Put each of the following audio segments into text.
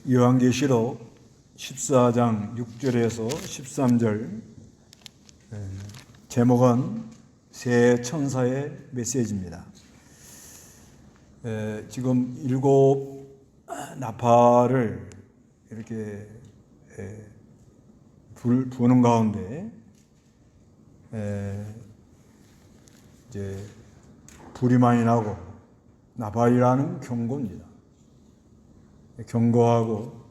요한계시록 14장 6절에서 13절, 제목은 세 천사의 메시지입니다. 지금 7 나팔을 이렇게 부는 가운데 이제 불이 많이 나고, 나팔이라는 경고입니다. 경고하고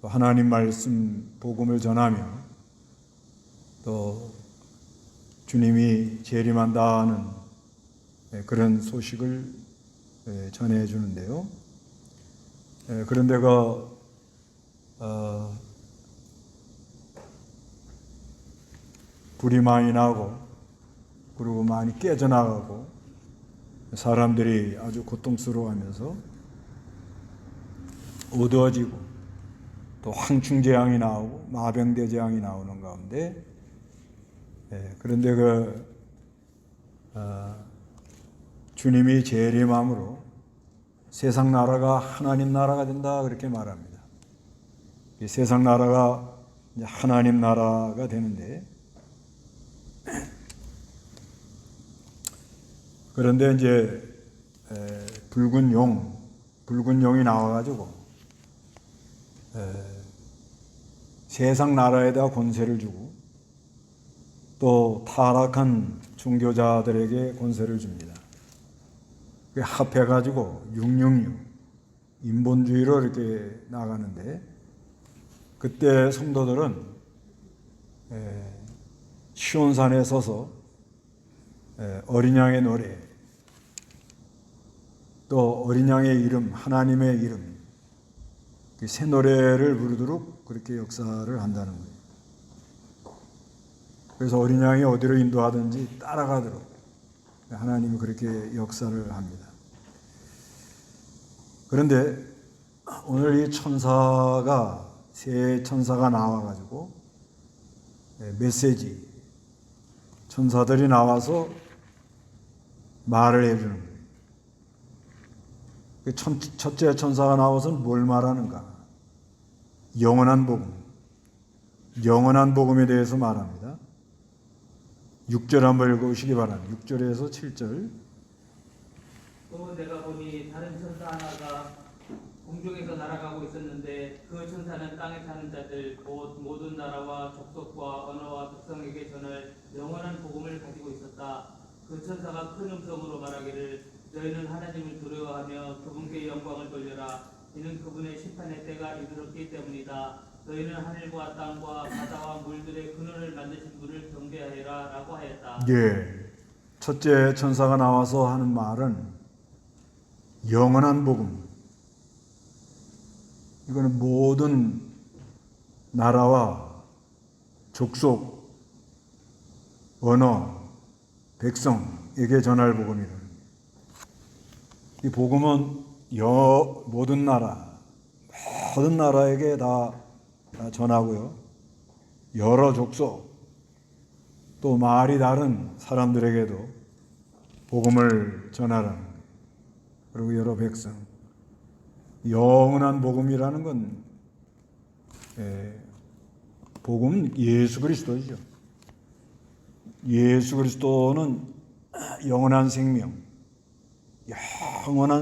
또 하나님 말씀 복음을 전하며 또 주님이 재림한다는 그런 소식을 전해 주는데요. 그런데 불이 많이 나고 그리고 많이 깨져나가고 사람들이 아주 고통스러워하면서 어두워지고 또 황충재앙이 나오고 마병대재앙이 나오는 가운데, 그런데 주님이 재림함으로 세상 나라가 하나님 나라가 된다, 그렇게 말합니다. 이 세상 나라가 이제 하나님 나라가 되는데, 그런데 이제 붉은 용이 나와가지고 세상 나라에다 권세를 주고 또 타락한 종교자들에게 권세를 줍니다. 그게 합해가지고 666 인본주의로 이렇게 나가는데, 그때 성도들은 시온산에 서서 어린 양의 노래, 또 어린 양의 이름, 하나님의 이름, 새 노래를 부르도록 그렇게 역사를 한다는 거예요. 그래서 어린 양이 어디로 인도하든지 따라가도록 하나님이 그렇게 역사를 합니다. 그런데 오늘 이 천사가, 세 천사가 나와가지고 메시지, 천사들이 나와서 말을 해주는 거예요. 첫째 천사가 나와서는 뭘 말하는가? 영원한 복음에 대해서 말합니다. 6절 한번 읽어보시기 바랍니다. 6절에서 7절. 또 내가 보니 다른 천사 하나가 공중에서 날아가고 있었는데, 그 천사는 땅에 사는 자들 곧 모든 나라와 족속과 언어와 백성에게 전할 영원한 복음을 가지고 있었다. 그 천사가 큰 음성으로 말하기를, 너희는 하나님을 두려워하며 그분께 영광을 돌려라. 이는 그분의 심판의 때가 이르렀기 때문이다. 너희는 하늘과 땅과 바다와 물들의 근원을 만드신 분을 경배하여라 라고 하였다. 첫째 천사가 나와서 하는 말은 영원한 복음. 이거는 모든 나라와 족속, 언어, 백성에게 전할 복음이다. 이 복음은 모든 나라에게 다 전하고요. 여러 족속, 또 말이 다른 사람들에게도 복음을 전하라는 거예요. 그리고 여러 백성. 영원한 복음이라는 건 복음은 예수 그리스도이죠. 예수 그리스도는 영원한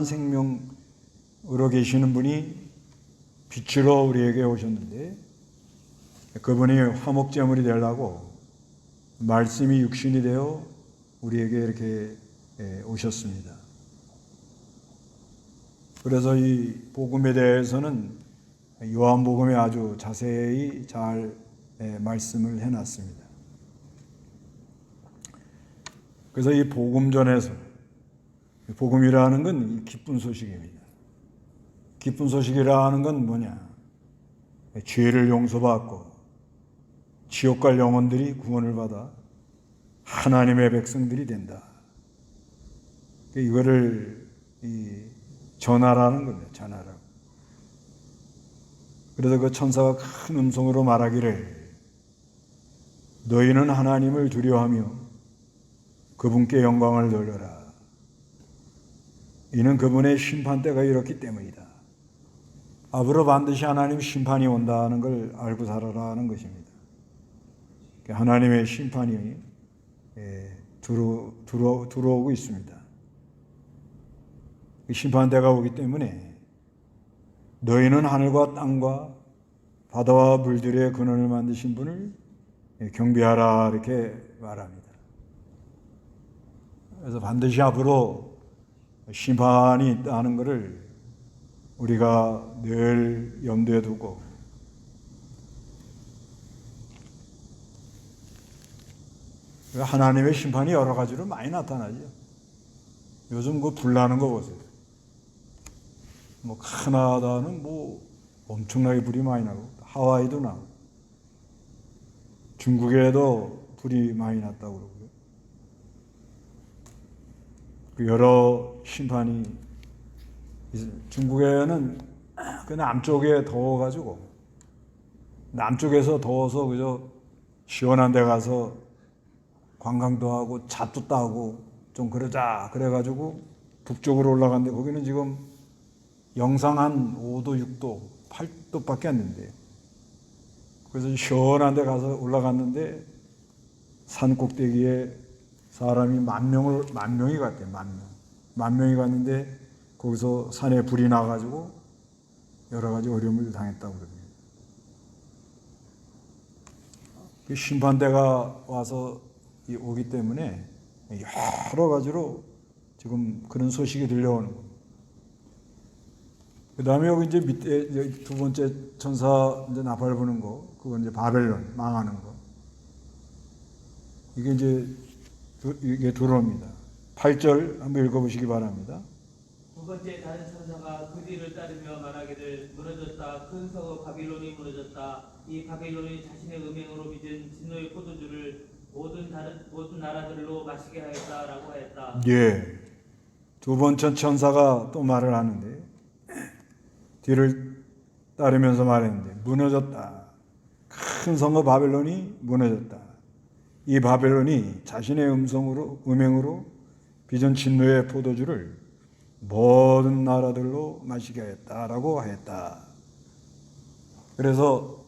생명으로 계시는 분이 빛으로 우리에게 오셨는데, 그분이 화목제물이 되려고 말씀이 육신이 되어 우리에게 이렇게 오셨습니다. 그래서 이 복음에 대해서는 요한복음에 아주 자세히 잘 말씀을 해놨습니다. 그래서 이 복음전에서, 복음이라는 건 기쁜 소식입니다. 기쁜 소식이라는 건 뭐냐? 죄를 용서받고 지옥 갈 영혼들이 구원을 받아 하나님의 백성들이 된다. 이거를 전하라는 겁니다. 전하라고. 그래서 그 천사가 큰 음성으로 말하기를, 너희는 하나님을 두려워하며 그분께 영광을 돌려라. 이는 그분의 심판대가 이렇기 때문이다. 앞으로 반드시 하나님 심판이 온다는 걸 알고 살아라는 것입니다. 하나님의 심판이 들어오고 있습니다. 심판대가 오기 때문에 너희는 하늘과 땅과 바다와 물들의 근원을 만드신 분을 경배하라 이렇게 말합니다. 그래서 반드시 앞으로 심판이 있다는 것을 우리가 늘 염두에 두고 하나님의 심판이 여러 가지로 많이 나타나죠. 요즘 그 불나는 거 보세요. 뭐 캐나다는 뭐 엄청나게 불이 많이 나고 하와이도 나고 중국에도 불이 많이 났다고 그러고요. 그 여러 심판이 중국에는 그 남쪽에 더워가지고 남쪽에서 더워서 그저 시원한 데 가서 관광도 하고 잣도 따고 좀 그러자 그래가지고 북쪽으로 올라갔는데 거기는 지금 영상 한 5도, 6도, 8도밖에 안 된대요. 그래서 시원한 데 가서 올라갔는데 산 꼭대기에 사람이 만 명이 갔대요. 만 명이 갔는데 거기서 산에 불이 나가지고 여러 가지 어려움을 당했다고 그럽니다. 그 심판대가 와서 오기 때문에 여러 가지로 지금 그런 소식이 들려오는 겁니다. 그 다음에 여기 이제 밑에 두 번째 천사 이제 나팔 부는 거, 그건 이제 바벨론 망하는 거. 이게 이제 이게 들어옵니다. 8절 한번 읽어보시기 바랍니다. 두 번째 다른 천사가 그 뒤를 따르며 말하기를 무너졌다. 큰 성읍 바빌론이 무너졌다. 이 바빌론이 자신의 음행으로 빚은 진노의 포도주를 모든 나라들로 마시게 하였다라고 하였다. 예. 두 번째 천사가 또 말을 하는데 뒤를 따르면서 말했는데 무너졌다. 큰 성읍 바벨론이 무너졌다. 이 바벨론이 자신의 음행으로 빚은 진노의 포도주를 모든 나라들로 마시게 하였다라고 하였다. 그래서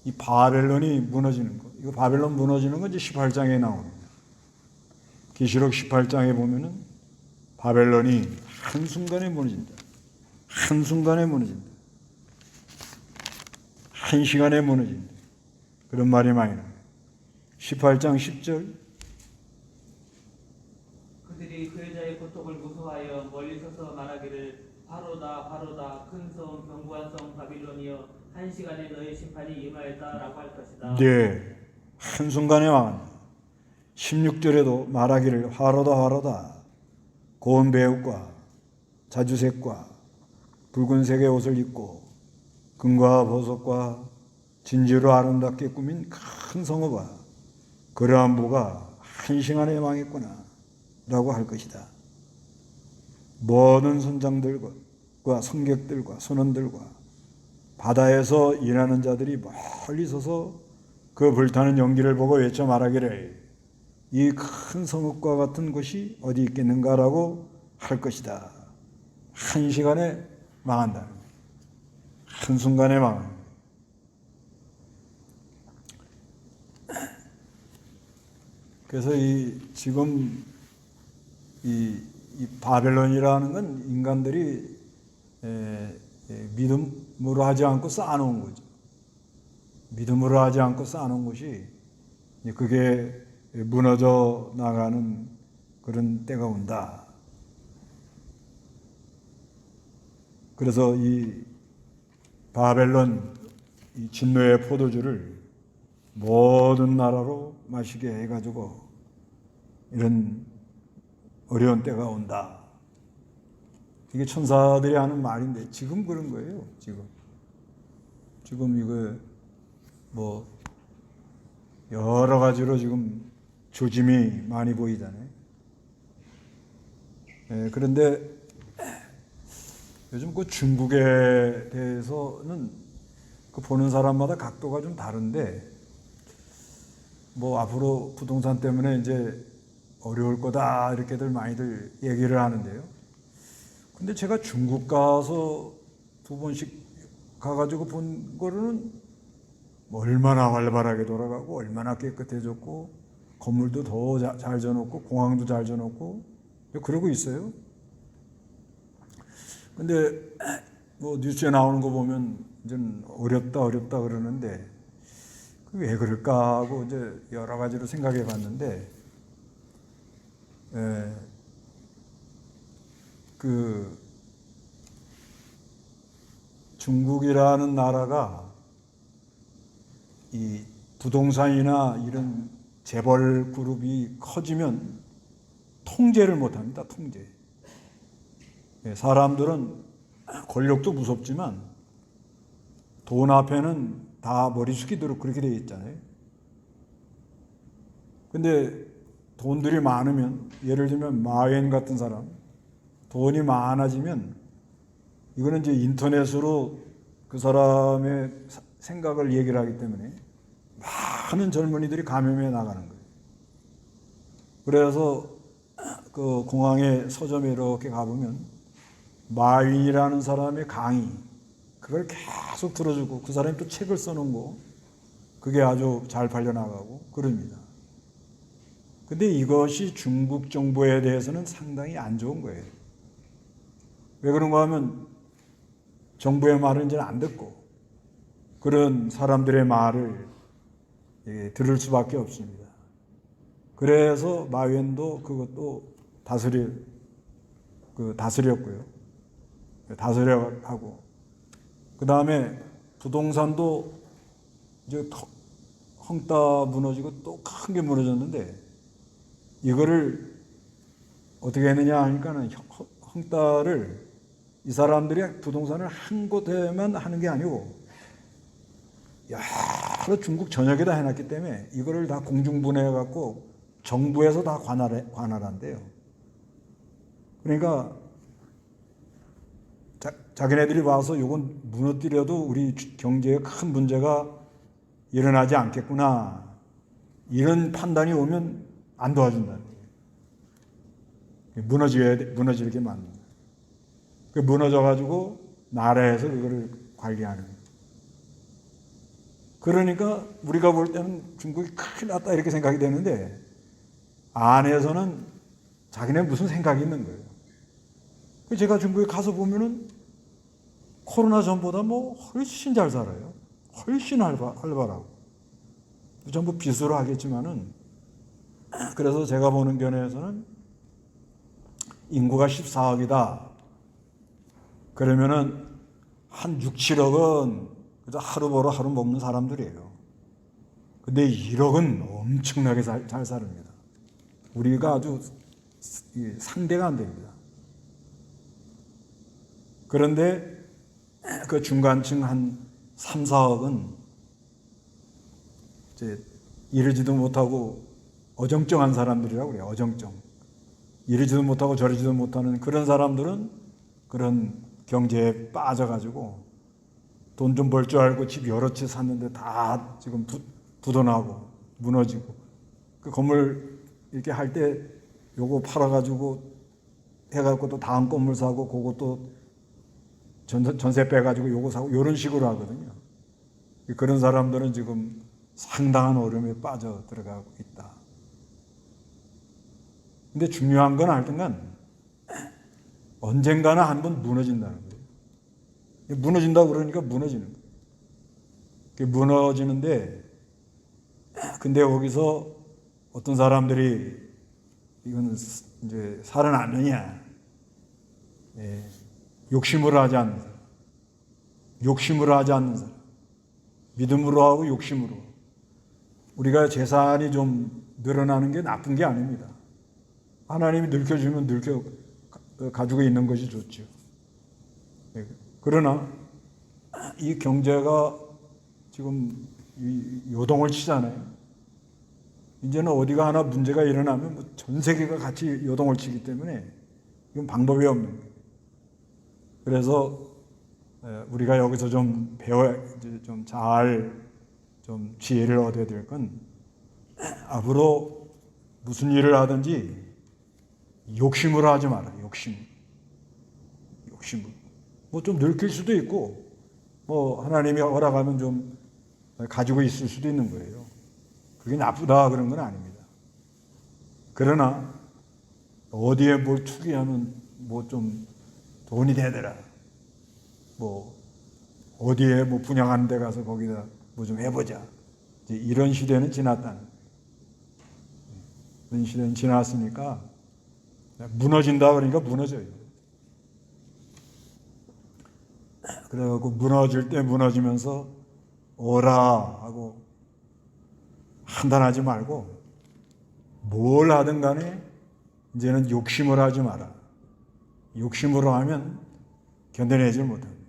이 바벨론이 무너지는 거, 이거 바벨론 무너지는 건 이제 18장에 나옵니다. 계시록 18장에 보면은 바벨론이 한순간에 무너진다. 한순간에 무너진다. 한 시간에 무너진다. 그런 말이 많이 나와요. 18장 10절 그들이 그 여자의 고통을 무서워하여 멀리 서서 말하기를 바로다 바로다 큰 성 견고한 성 바빌론이여 한 시간에 너의 심판이 임하였다라고 할 것이다. 네, 한순간에 망한다. 16절에도 말하기를 화로다 화로다 고운 배옷과 자주색과 붉은색의 옷을 입고 금과 보석과 진주로 아름답게 꾸민 큰 성읍아 그러한 부가 한 시간에 망했구나 라고 할 것이다. 모든 선장들과 성객들과 선원들과 바다에서 일하는 자들이 멀리 서서 그 불타는 연기를 보고 외쳐 말하기를 이 큰 성읍과 같은 곳이 어디 있겠는가라고 할 것이다. 한 시간에 망한다. 한순간에 망한다. 그래서 지금 이 바벨론이라는 건 인간들이 믿음으로 하지 않고 쌓아놓은 거죠. 믿음으로 하지 않고 쌓아놓은 것이 그게 무너져 나가는 그런 때가 온다. 그래서 이 바벨론 이 진노의 포도주를 모든 나라로 마시게 해가지고 이런 어려운 때가 온다. 이게 천사들이 하는 말인데 지금 그런 거예요. 지금 이거 뭐 여러 가지로 지금 조짐이 많이 보이잖아요. 그런데 요즘 그 중국에 대해서는 그 보는 사람마다 각도가 좀 다른데 뭐 앞으로 부동산 때문에 이제 어려울 거다 이렇게들 많이들 얘기를 하는데요. 근데 제가 중국 가서 두 번씩 가가지고 본 거로는 뭐 얼마나 활발하게 돌아가고 얼마나 깨끗해졌고 건물도 더 잘 져놓고 공항도 잘 져놓고 그러고 있어요. 근데 뭐 뉴스에 나오는 거 보면 이제 어렵다 그러는데 왜 그럴까 하고 이제 여러 가지로 생각해 봤는데 그 중국이라는 나라가 이 부동산이나 이런 재벌 그룹이 커지면 통제를 못합니다. 통제. 사람들은 권력도 무섭지만 돈 앞에는 다 머리 숙이도록 그렇게 되어 있잖아요. 근데 돈들이 많으면, 예를 들면 마웬 같은 사람, 돈이 많아지면 이거는 이제 인터넷으로 그 사람의 생각을 얘기를 하기 때문에 많은 젊은이들이 감염해 나가는 거예요. 그래서 그 공항에 서점에 이렇게 가보면 마윈이라는 사람의 강의, 그걸 계속 들어주고 그 사람이 또 책을 써놓은 거, 그게 아주 잘 팔려나가고 그럽니다. 근데 이것이 중국 정부에 대해서는 상당히 안 좋은 거예요. 왜 그런가 하면 정부의 말은 이제 안 듣고 그런 사람들의 말을 들을 수밖에 없습니다. 그래서 마윈도 그것도 다스렸고요. 다스려하고 그 다음에 부동산도 이제 헝따 무너지고 또 큰 게 무너졌는데 이거를 어떻게 했느냐 하니까는 헝따를 이 사람들이 부동산을 한 곳에만 하는 게 아니고 여러 중국 전역에다 해놨기 때문에 이거를 다 공중분해해갖고 정부에서 다 관할한대요. 그러니까 자기네들이 와서 이건 무너뜨려도 우리 경제에 큰 문제가 일어나지 않겠구나, 이런 판단이 오면 안 도와준다는 거예요. 무너지게 만든다. 그 무너져가지고 나라에서 그거를 관리하는 거예요. 그러니까 우리가 볼 때는 중국이 큰일 났다 이렇게 생각이 되는데 안에서는 자기네 무슨 생각이 있는 거예요. 제가 중국에 가서 보면은 코로나 전보다 뭐 훨씬 잘 살아요. 훨씬 활발하고. 전부 빚으로 하겠지만은, 그래서 제가 보는 견해에서는 인구가 14억이다. 그러면은 한 6, 7억은 그저 하루 벌어 하루 먹는 사람들이에요. 근데 1억은 엄청나게 잘 삽니다. 우리가 아주 상대가 안 됩니다. 그런데 그 중간층 한 3, 4억은 이제 이러지도 못하고 어정쩡한 사람들이라고 그래요. 어정쩡. 이러지도 못하고 저러지도 못하는 그런 사람들은 그런 경제에 빠져가지고 돈 좀 벌 줄 알고 집 여러 채 샀는데 다 지금 부도나고 무너지고, 그 건물 이렇게 할 때 요거 팔아가지고 해갖고 또 다음 건물 사고 그것도 전세 빼가지고 요거 사고 이런 식으로 하거든요. 그런 사람들은 지금 상당한 어려움에 빠져 들어가고 있다. 근데 중요한 건 하여튼간 언젠가는 한번 무너진다는 거예요. 무너진다고 그러니까 무너지는 거예요. 무너지는데, 근데 거기서 어떤 사람들이 이건 이제 살아남느냐, 욕심으로 하지 않는 사람, 욕심으로 하지 않는 사람, 믿음으로 하고 욕심으로. 우리가 재산이 좀 늘어나는 게 나쁜 게 아닙니다. 하나님이 늙혀주면 가지고 있는 것이 좋죠. 그러나 이 경제가 지금 요동을 치잖아요. 이제는 어디가 하나 문제가 일어나면 전 세계가 같이 요동을 치기 때문에 이건 방법이 없는 거예요. 그래서 우리가 여기서 좀 좀 지혜를 얻어야 될 건, 앞으로 무슨 일을 하든지 욕심으로 하지 마라. 욕심으로. 뭐 좀 늙힐 수도 있고 뭐 하나님이 허락하면 좀 가지고 있을 수도 있는 거예요. 그게 나쁘다 그런 건 아닙니다. 그러나 어디에 뭘 투기하면 뭐 좀 돈이 되더라. 뭐 어디에 뭐 분양하는 데 가서 거기다 뭐 좀 해보자. 이제 이런 시대는 지났다는. 이런 시대는 지났으니까 무너진다 그러니까 무너져요. 그래갖고 무너질 때 무너지면서 오라 하고 판단하지 말고 뭘 하든 간에 이제는 욕심을 하지 마라. 욕심으로 하면 견뎌내지 못합니다.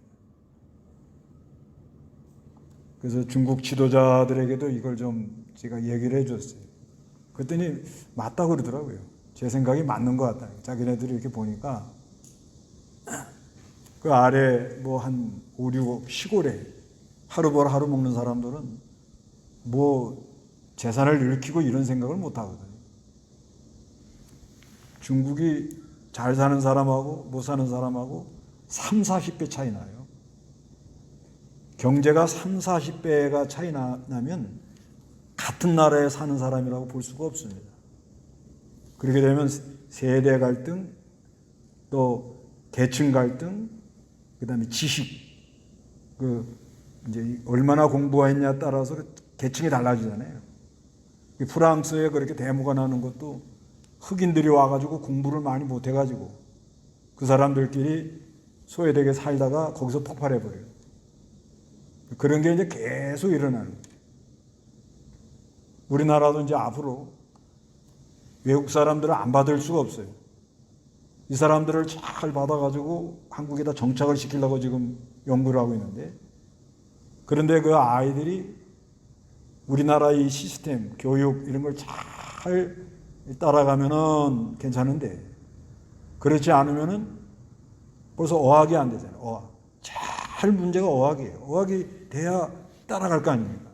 그래서 중국 지도자들에게도 이걸 좀 제가 얘기를 해줬어요. 그랬더니 맞다고 그러더라고요. 제 생각이 맞는 것 같다. 자기네들이 이렇게 보니까 그 아래 뭐 한 5, 6억 시골에 하루 벌 하루 먹는 사람들은 뭐 재산을 일으키고 이런 생각을 못 하거든요. 중국이 잘 사는 사람하고 못 사는 사람하고 3, 40배 차이 나요. 경제가 3, 40배가 차이 나면 같은 나라에 사는 사람이라고 볼 수가 없습니다. 그렇게 되면 세대 갈등, 또 계층 갈등, 그다음에 지식, 이제 얼마나 공부했냐에 따라서 계층이 달라지잖아요. 프랑스에 그렇게 데모가 나는 것도 흑인들이 와가지고 공부를 많이 못해가지고 그 사람들끼리 소외되게 살다가 거기서 폭발해버려요. 그런 게 이제 계속 일어나는 거예요. 우리나라도 이제 앞으로 외국 사람들을 안 받을 수가 없어요. 이 사람들을 잘 받아가지고 한국에다 정착을 시키려고 지금 연구를 하고 있는데, 그런데 그 아이들이 우리나라 이 시스템, 교육 이런 걸 잘 따라가면은 괜찮은데, 그렇지 않으면은 벌써 어학이 안 되잖아요. 어학. 잘 문제가 어학이에요. 어학이 돼야 따라갈 거 아닙니까?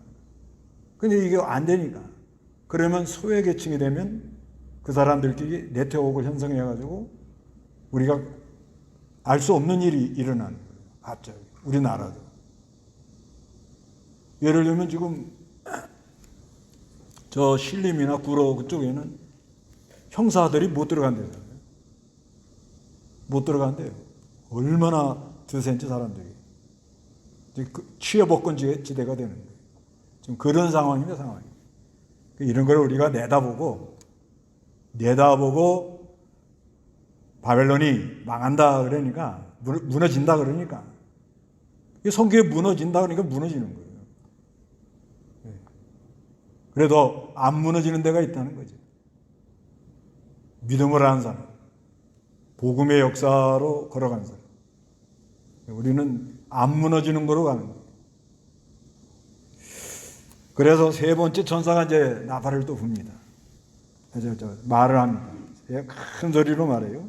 근데 이게 안 되니까. 그러면 소외계층이 되면 그 사람들끼리 네트워크를 형성해가지고 우리가 알 수 없는 일이 일어나는 거예요. 갑자기. 우리나라도. 예를 들면 지금 저 신림이나 구로 그쪽에는 형사들이 못 들어간대요. 못 들어간대요. 얼마나 드센지 사람들이. 취업업권 지대가 되는 거예요. 지금 그런 상황입니다, 상황이. 이런 걸 우리가 내다보고 바벨론이 망한다 그러니까, 무너진다 그러니까, 성경에 무너진다 그러니까 무너지는 거예요. 그래도 안 무너지는 데가 있다는 거죠. 믿음을 하는 사람, 복음의 역사로 걸어가는 사람. 우리는 안 무너지는 거로 가는 거예요. 그래서 세 번째 천사가 이제 나팔을 또 붑니다. 말을 합니다. 큰 소리로 말해요.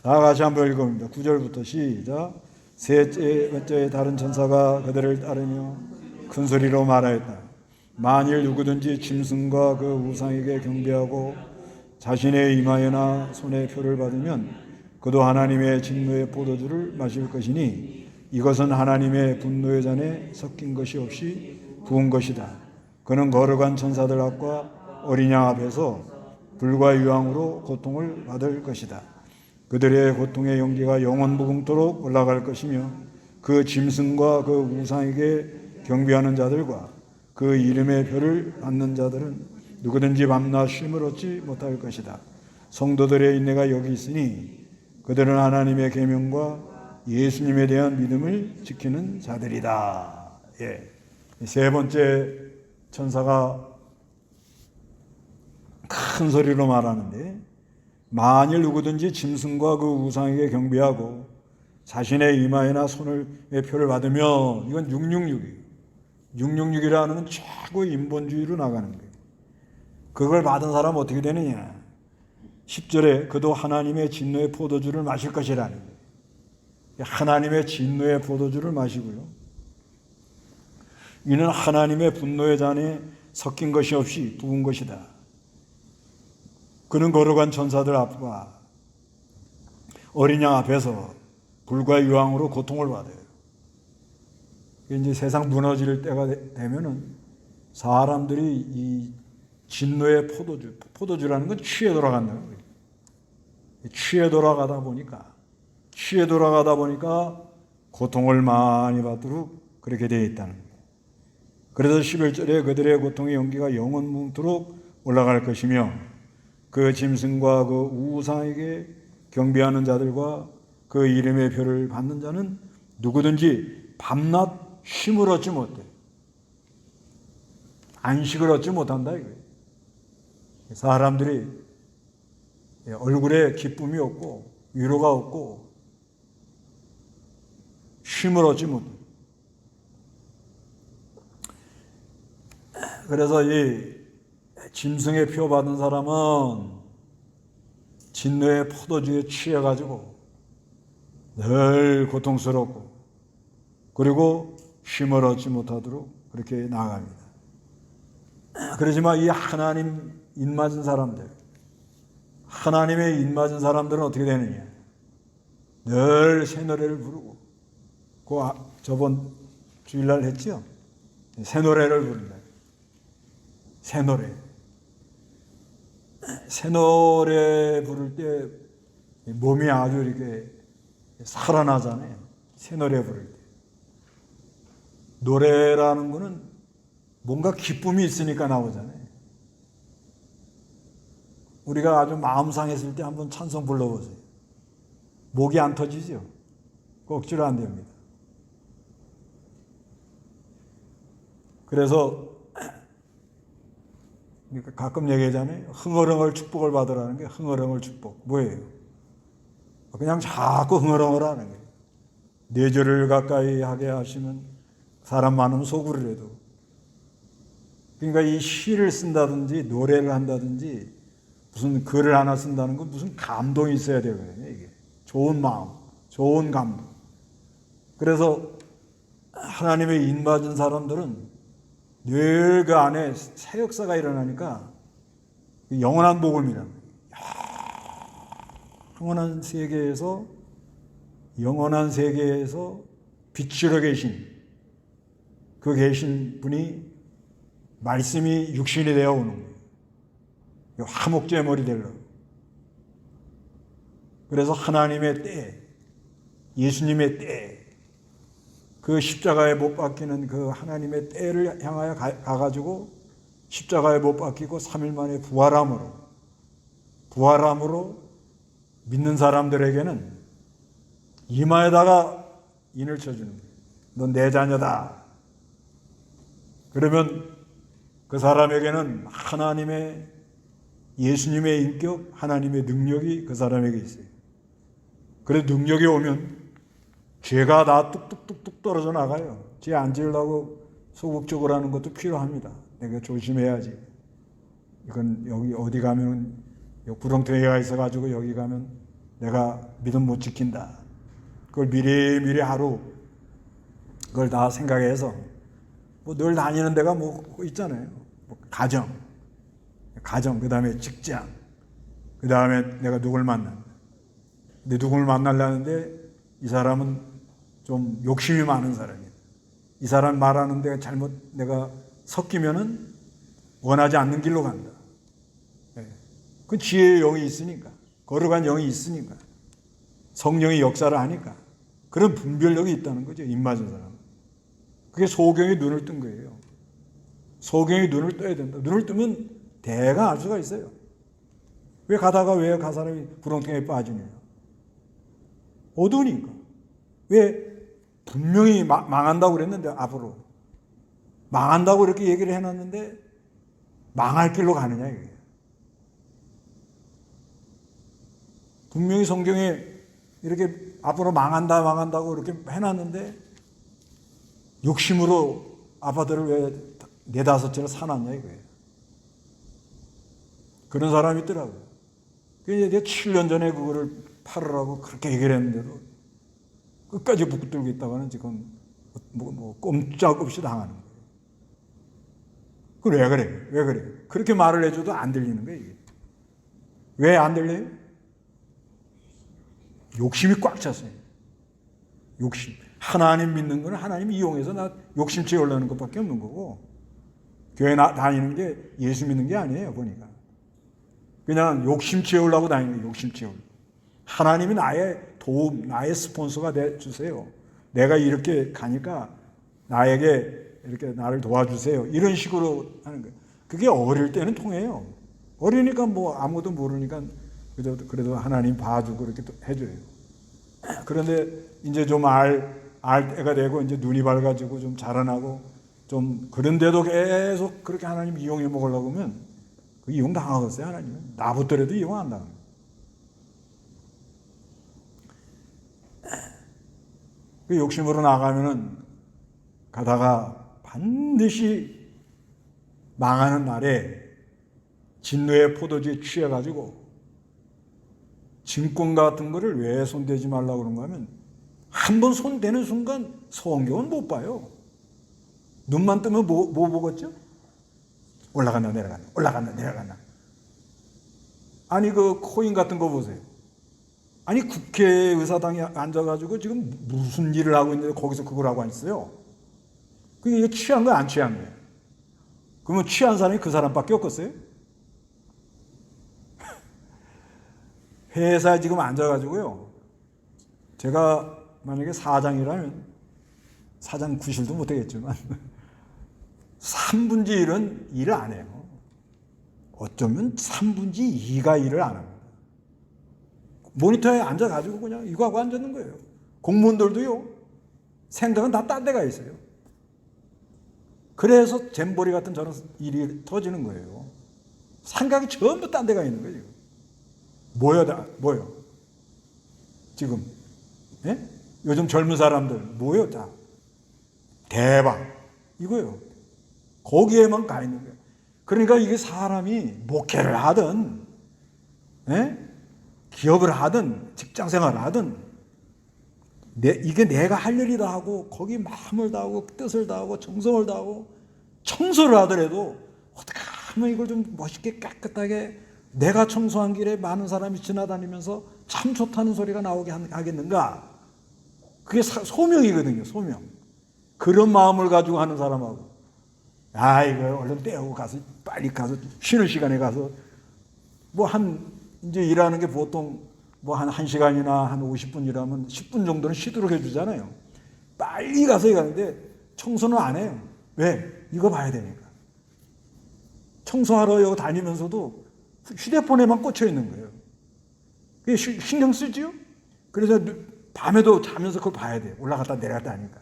다 같이 한번 읽어봅니다. 9절부터 시작. 세 번째 다른 천사가 그들을 따르며 큰 소리로 말하였다. 만일 누구든지 짐승과 그 우상에게 경배하고 자신의 이마에나 손에 표를 받으면 그도 하나님의 진노의 포도주를 마실 것이니 이것은 하나님의 분노의 잔에 섞인 것이 없이 부은 것이다. 그는 거룩한 천사들 앞과 어린 양 앞에서 불과 유황으로 고통을 받을 것이다. 그들의 고통의 연기가 영원 무궁토록 올라갈 것이며 그 짐승과 그 우상에게 경배하는 자들과 그 이름의 표를 받는 자들은 누구든지 밤낮 쉼을 얻지 못할 것이다. 성도들의 인내가 여기 있으니 그들은 하나님의 계명과 예수님에 대한 믿음을 지키는 자들이다. 예. 세 번째 천사가 큰 소리로 말하는데, 만일 누구든지 짐승과 그 우상에게 경배하고 자신의 이마에나 손의 표를 받으면, 이건 666이에요. 666이라는 건 최고의 인본주의로 나가는 거예요. 그걸 받은 사람은 어떻게 되느냐? 10절에 그도 하나님의 진노의 포도주를 마실 것이라는 거예요. 하나님의 진노의 포도주를 마시고요. 이는 하나님의 분노의 잔에 섞인 것이 없이 부은 것이다. 그는 거룩한 천사들 앞과 어린 양 앞에서 불과 유황으로 고통을 받아요. 이제 세상 무너질 때가 되면은 사람들이 이 진노의 포도주라는 건 취해 돌아간다는 거예요. 취해 돌아가다 보니까 고통을 많이 받도록 그렇게 되어 있다는 거예요. 그래서 11절에 그들의 고통의 연기가 영원 뭉토록 올라갈 것이며 그 짐승과 그 우상에게 경배하는 자들과 그 이름의 표를 받는 자는 누구든지 밤낮 쉼을 얻지 못해. 안식을 얻지 못한다 이거예요. 사람들이 얼굴에 기쁨이 없고 위로가 없고 쉼을 얻지 못해. 그래서 이 짐승의 표 받은 사람은 진노의 포도주에 취해가지고 늘 고통스럽고 그리고 쉼을 얻지 못하도록 그렇게 나아갑니다. 그렇지만 이 하나님 입맞은 사람들, 하나님의 입맞은 사람들은 어떻게 되느냐? 늘 새 노래를 부르고, 저번 주일날 했죠? 새 노래를 부른다. 새 노래. 새 노래 부를 때 몸이 아주 이렇게 살아나잖아요. 새 노래 부를 때. 노래라는 거는 뭔가 기쁨이 있으니까 나오잖아요. 우리가 아주 마음 상했을 때 한번 찬송 불러보세요. 목이 안 터지죠? 억지로 안 됩니다. 그래서 가끔 얘기하잖아요. 흥얼흥얼 축복을 받으라는 게 흥얼흥얼 축복. 뭐예요? 그냥 자꾸 흥얼흥얼 하는 거예요. 네 절을 가까이 하게 하시면 사람 많으면 소구를 해도. 그러니까 이 시를 쓴다든지 노래를 한다든지 무슨 글을 하나 쓴다는 건 무슨 감동이 있어야 되거든요. 이게 좋은 마음, 좋은 감동. 그래서 하나님의 인맞은 사람들은 늘 그 안에 새 역사가 일어나니까 영원한 복음이란 영원한 세계에서 빛으로 계신 그 계신 분이 말씀이 육신이 되어 오는 거예요. 화목제물이 되려고. 그래서 하나님의 때, 예수님의 때, 그 십자가에 못 박히는 그 하나님의 때를 향하여 가가지고 십자가에 못 박히고 3일 만에 부활함으로 믿는 사람들에게는 이마에다가 인을 쳐주는 거예요. 넌 내 자녀다. 그러면 그 사람에게는 하나님의 예수님의 인격, 하나님의 능력이 그 사람에게 있어요. 그래 능력이 오면 죄가 다 뚝뚝뚝뚝 떨어져 나가요. 죄 안 지으려고 소극적으로 하는 것도 필요합니다. 내가 조심해야지. 이건 여기 어디 가면 구렁텅이가 있어가지고 여기 가면 내가 믿음 못 지킨다. 그걸 미리 하루 그걸 다 생각해서 뭐 늘 다니는 데가 뭐 있잖아요. 뭐 가정, 그 다음에 직장, 그 다음에 내가 누굴 만난다. 근데 누굴 만나려는데 이 사람은 좀 욕심이 많은 사람이에요. 이 사람 말하는데 잘못 내가 섞이면은 원하지 않는 길로 간다. 그 지혜의 영이 있으니까, 거룩한 영이 있으니까, 성령이 역사를 하니까 그런 분별력이 있다는 거죠. 입맞은 사람. 그게 소경이 눈을 뜬 거예요. 소경이 눈을 떠야 된다. 눈을 뜨면 대가 알 수가 있어요. 왜 가다가 왜 그 사람이 구렁텅이에 빠지냐? 어두우니까. 왜 분명히 망한다고 그랬는데 앞으로 망한다고 이렇게 얘기를 해놨는데 망할 길로 가느냐 이게. 분명히 성경에 이렇게 앞으로 망한다고 이렇게 해놨는데 욕심으로 아파트를 왜 4-5채를 사놨냐 이거예요. 그런 사람이 있더라고요. 그래서 내가 7년 전에 그거를 팔으라고 그렇게 얘기를 했는데도 끝까지 붙들고 있다가는 지금 뭐 꼼짝없이 당하는 거예요. 그럼 왜 그래? 왜 그래? 그렇게 말을 해줘도 안 들리는 거예요. 이게. 왜 안 들려요? 욕심이 꽉 찼어요. 욕심. 하나님 믿는 거는 하나님 이용해서 나 욕심 채우려는 것밖에 없는 거고, 교회 다니는 게 예수 믿는 게 아니에요. 보니까 그냥 욕심 채우려고 다니는 거예요. 욕심 채우려고. 하나님이 나의 도움, 나의 스폰서가 돼 주세요. 내가 이렇게 가니까 나에게 이렇게 나를 도와주세요. 이런 식으로 하는 거예요. 그게 어릴 때는 통해요. 어리니까 뭐 아무것도 모르니까 그래도 하나님 봐주고 이렇게 또 해줘요. 그런데 이제 좀 알 때가 되고 이제 눈이 밝아지고 좀 자라나고 좀 그런데도 계속 그렇게 하나님 이용해 먹으려고 하면 그 이용 당하겠어요. 하나님은 나부터라도 이용 안 당합니다. 그 욕심으로 나가면은 가다가 반드시 망하는 날에 진노의 포도주에 취해가지고 증권 같은 거를 왜 손대지 말라고 그런가 하면 한 번 손대는 순간 성경은 못 봐요. 눈만 뜨면 뭐 보겠죠? 올라간다 내려간다 올라간다 내려간다. 아니 그 코인 같은 거 보세요. 아니 국회의사당에 앉아가지고 지금 무슨 일을 하고 있는데 거기서 그걸 하고 있어요. 그게 취한 거야 안 취한 거야? 그러면 취한 사람이 그 사람밖에 없겠어요? 회사에 지금 앉아가지고요. 제가 만약에 사장이라면 사장 구실도 못하겠지만 3분의 1은 일을 안 해요. 어쩌면 3분의 2가 일을 안 합니다. 모니터에 앉아가지고 그냥 이거 하고 앉았는 거예요. 공무원들도요. 생각은 다 딴 데가 있어요. 그래서 잼버리 같은 저런 일이 터지는 거예요. 생각이 전부 딴 데가 있는 거예요. 뭐요? 지금 예? 요즘 젊은 사람들 뭐요? 다 대박 이거요. 거기에만 가 있는 거예요. 그러니까 이게 사람이 목회를 하든 예? 기업을 하든 직장생활을 하든 이게 내가 할 일이다 하고 거기 마음을 다하고 뜻을 다하고 정성을 다하고 청소를 하더라도 어떻게 하면 이걸 좀 멋있게 깨끗하게 내가 청소한 길에 많은 사람이 지나다니면서 참 좋다는 소리가 나오게 하겠는가? 그게 소명이거든요. 소명. 그런 마음을 가지고 하는 사람하고 이거 얼른 떼고 가서 빨리 가서 쉬는 시간에 가서 뭐 이제 일하는 게 보통 뭐 한 1시간이나 한 50분 일하면 10분 정도는 쉬도록 해주잖아요. 빨리 가서 일하는데 청소는 안 해요. 왜? 이거 봐야 되니까. 청소하러 여기 다니면서도 휴대폰에만 꽂혀 있는 거예요. 그게 신경 쓰지요? 그래서 밤에도 자면서 그걸 봐야 돼요. 올라갔다 내려갔다 하니까.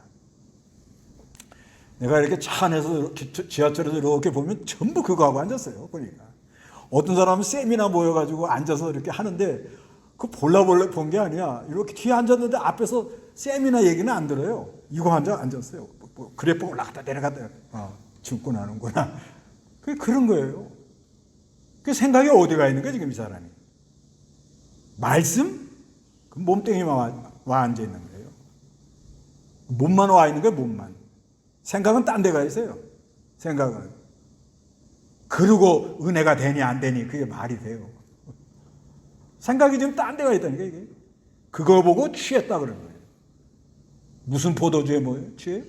내가 이렇게 차 안에서 지하철에서 이렇게 보면 전부 그거 하고 앉았어요. 보니까. 어떤 사람은 세미나 모여가지고 앉아서 이렇게 하는데 그 볼라 본 게 아니야. 이렇게 뒤에 앉았는데 앞에서 세미나 얘기는 안 들어요. 이거 앉았어요. 그래프 올라갔다 내려갔다. 죽고 나는구나. 그런 거예요. 그 생각이 어디가 있는 거야 지금 이 사람이. 말씀? 그 몸뚱이만 와 앉아 있는 거예요. 몸만 와 있는 거예요. 몸만. 생각은 딴 데가 있어요. 생각은. 그러고 은혜가 되니 안 되니 그게 말이 돼요. 생각이 지금 딴 데가 있다니까 이게. 그거 보고 취했다 그런 거예요. 무슨 포도주에 뭐예요? 취해?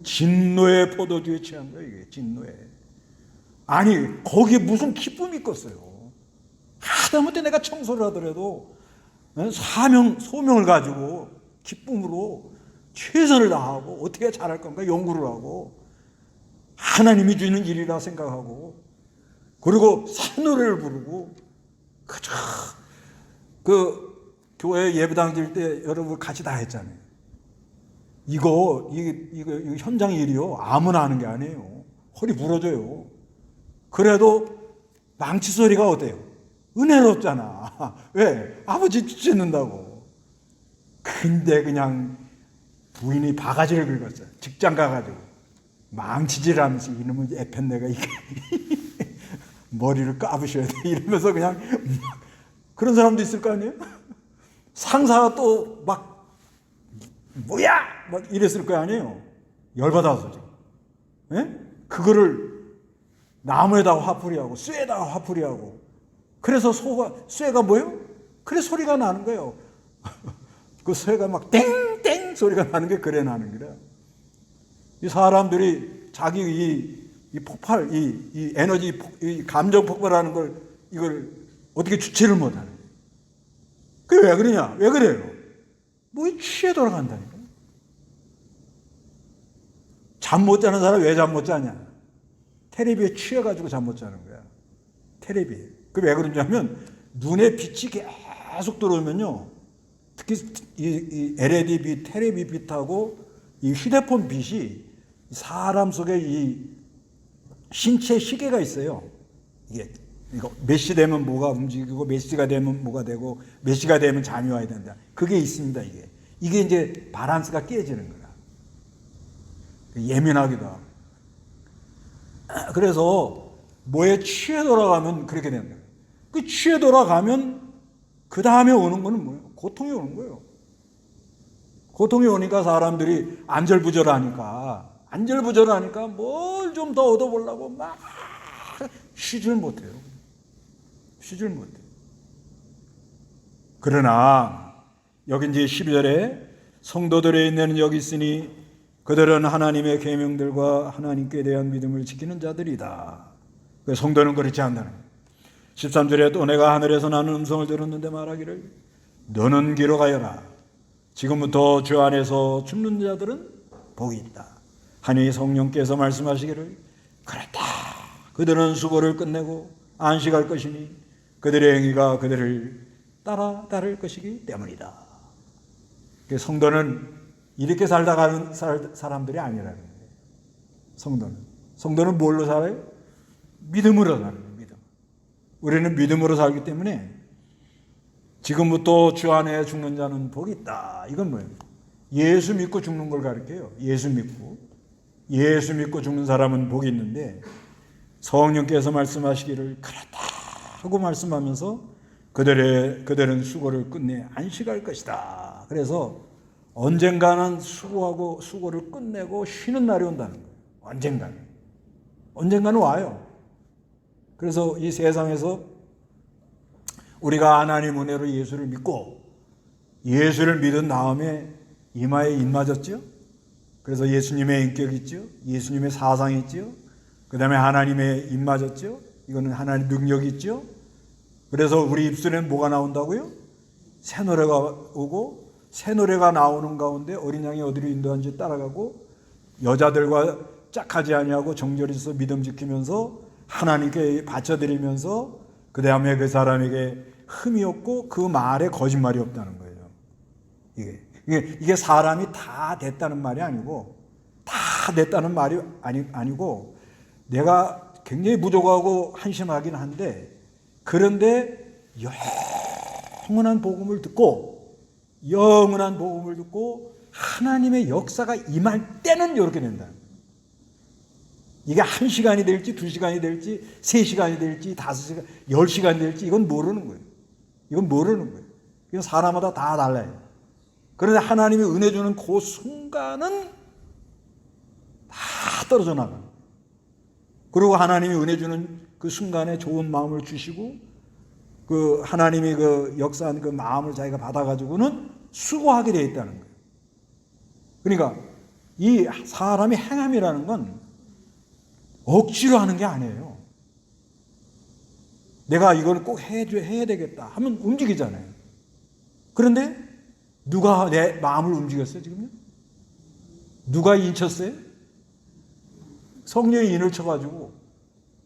진노의 포도주에 취한 거예요. 이게 진노에. 아니 거기에 무슨 기쁨이 있겠어요. 하다못해 내가 청소를 하더라도 소명을 가지고 기쁨으로 최선을 다하고 어떻게 잘할 건가 연구를 하고 하나님이 주는 일이라 생각하고 그리고 새노래를 부르고 그저 그 교회 예배당 질 때 여러분 같이 다 했잖아요. 이거 현장 일이요. 아무나 하는 게 아니에요. 허리 부러져요. 그래도 망치 소리가 어때요? 은혜롭잖아. 왜? 아버지 찢는다고. 근데 그냥 부인이 바가지를 긁었어요. 직장 가가지고. 망치질하면서 이놈의 애편내가 이게 머리를 까부셔야 돼. 이러면서 그냥 그런 사람도 있을 거 아니에요? 상사가 또 막 뭐야! 막 이랬을 거 아니에요? 열받아서 지금. 예? 그거를 나무에다가 화풀이하고 쇠에다가 화풀이하고 그래서 쇠가 뭐예요? 그래 소리가 나는 거예요. 그 새가 막 땡땡 소리가 나는 게 그래 나는 거야. 이 사람들이 자기 이 폭발, 이 에너지, 이 감정 폭발하는 걸 이걸 어떻게 주체를 못하는 거야. 그게 왜 그러냐? 왜 그래요? 뭐 취해 돌아간다니까. 잠 못 자는 사람 왜 잠 못 자냐? 테레비에 취해가지고 잠 못 자는 거야. 테레비에. 그 왜 그러냐면 눈에 빛이 계속 들어오면요. 특히 이 LED 빛, 테레비 빛하고 이 휴대폰 빛이 사람 속에 이 신체 시계가 있어요. 이거 몇 시 되면 뭐가 움직이고 몇 시가 되면 뭐가 되고 몇 시가 되면 잠이 와야 된다. 그게 있습니다. 이게 이제 밸런스가 깨지는 거야. 예민하기도 하고. 그래서 뭐에 취해 돌아가면 그렇게 된다. 그 취해 돌아가면 그 다음에 오는 거는 뭐예요? 고통이 오는 거예요. 고통이 오니까 사람들이 안절부절하니까 뭘 좀 더 얻어보려고 막 쉬질 못해요. 쉬질 못해요. 그러나 여기 이제 12절에 성도들의 인내는 여기 있으니 그들은 하나님의 계명들과 하나님께 대한 믿음을 지키는 자들이다. 성도는 그렇지 않다는 거예요. 13절에 또 내가 하늘에서 나는 음성을 들었는데 말하기를 너는 기록하여라. 지금부터 주 안에서 죽는 자들은 복이 있다. 하니 성령께서 말씀하시기를 그렇다. 그들은 수고를 끝내고 안식할 것이니 그들의 행위가 그들을 따를 것이기 때문이다. 성도는 이렇게 살다 가는 사람들이 아니라는 거예요. 성도는 뭘로 살아요? 믿음으로 사는 거예요. 믿음. 우리는 믿음으로 살기 때문에 지금부터 주 안에 죽는 자는 복이 있다. 이건 뭐예요? 예수 믿고 죽는 걸 가르쳐요. 예수 믿고 죽는 사람은 복이 있는데 성령께서 말씀하시기를 그렇다 하고 말씀하면서 그들은 수고를 끝내 안식할 것이다. 그래서 언젠가는 수고를 끝내고 쉬는 날이 온다는 거예요. 언젠가는 와요. 그래서 이 세상에서 우리가 하나님 은혜로 예수를 믿고 예수를 믿은 다음에 이마에 인 맞았죠. 그래서 예수님의 인격이 있죠. 예수님의 사상이 있죠. 그 다음에 하나님의 인 맞았죠. 이거는 하나님 능력이 있죠. 그래서 우리 입술에 뭐가 나온다고요? 새 노래가 오고 새 노래가 나오는 가운데 어린 양이 어디로 인도하는지 따라가고 여자들과 짝하지 아니하고 정절히 있어 믿음 지키면서 하나님께 바쳐드리면서 그 다음에 그 사람에게 흠이 없고 그 말에 거짓말이 없다는 거예요. 이게 사람이 다 됐다는 말이 아니고 다 됐다는 말이 아니고 내가 굉장히 부족하고 한심하긴 한데 그런데 영원한 복음을 듣고 하나님의 역사가 임할 때는 이렇게 된다. 이게 1시간이 될지 2시간이 될지 3시간이 될지 5시간 10시간이 될지 이건 모르는 거예요. 이건 사람마다 다 달라요. 그런데 하나님이 은혜 주는 그 순간은 다 떨어져 나가요. 그리고 하나님이 은혜 주는 그 순간에 좋은 마음을 주시고 그 하나님이 그 역사한 그 마음을 자기가 받아가지고는 수고하게 되어 있다는 거예요. 그러니까 이 사람이 행함이라는 건 억지로 하는 게 아니에요. 내가 이걸 꼭 해야 되겠다 하면 움직이잖아요. 그런데 누가 내 마음을 움직였어요 지금요? 누가 인쳤어요? 성령이 인을 쳐가지고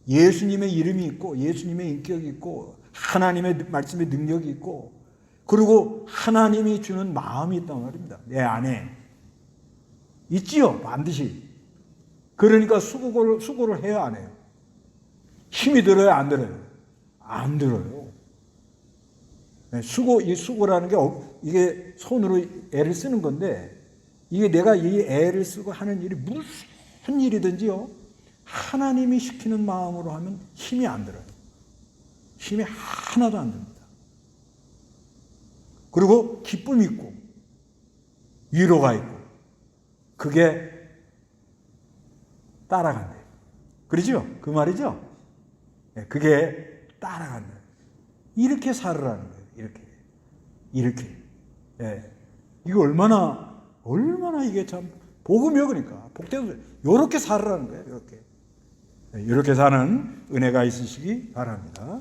예수님의 이름이 있고 예수님의 인격이 있고 하나님의 말씀의 능력이 있고 그리고 하나님이 주는 마음이 있단 말입니다. 내 안에 있지요 반드시. 그러니까 수고를 해야 안 해요. 힘이 들어요 안 들어요? 안 들어요. 이 수고라는 게 이게 손으로 애를 쓰는 건데 이게 내가 이 애를 쓰고 하는 일이 무슨 일이든지요 하나님이 시키는 마음으로 하면 힘이 안 들어요. 힘이 하나도 안 듭니다. 그리고 기쁨이 있고 위로가 있고 그게 따라간대요. 그러죠? 그 말이죠? 그게 따라간다. 이렇게 살으라는 거예요. 이렇게. 예. 이거 얼마나 이게 참 복음이요. 그러니까 복된 요렇게 살으라는 거예요. 이렇게 사는 은혜가 있으시기 바랍니다.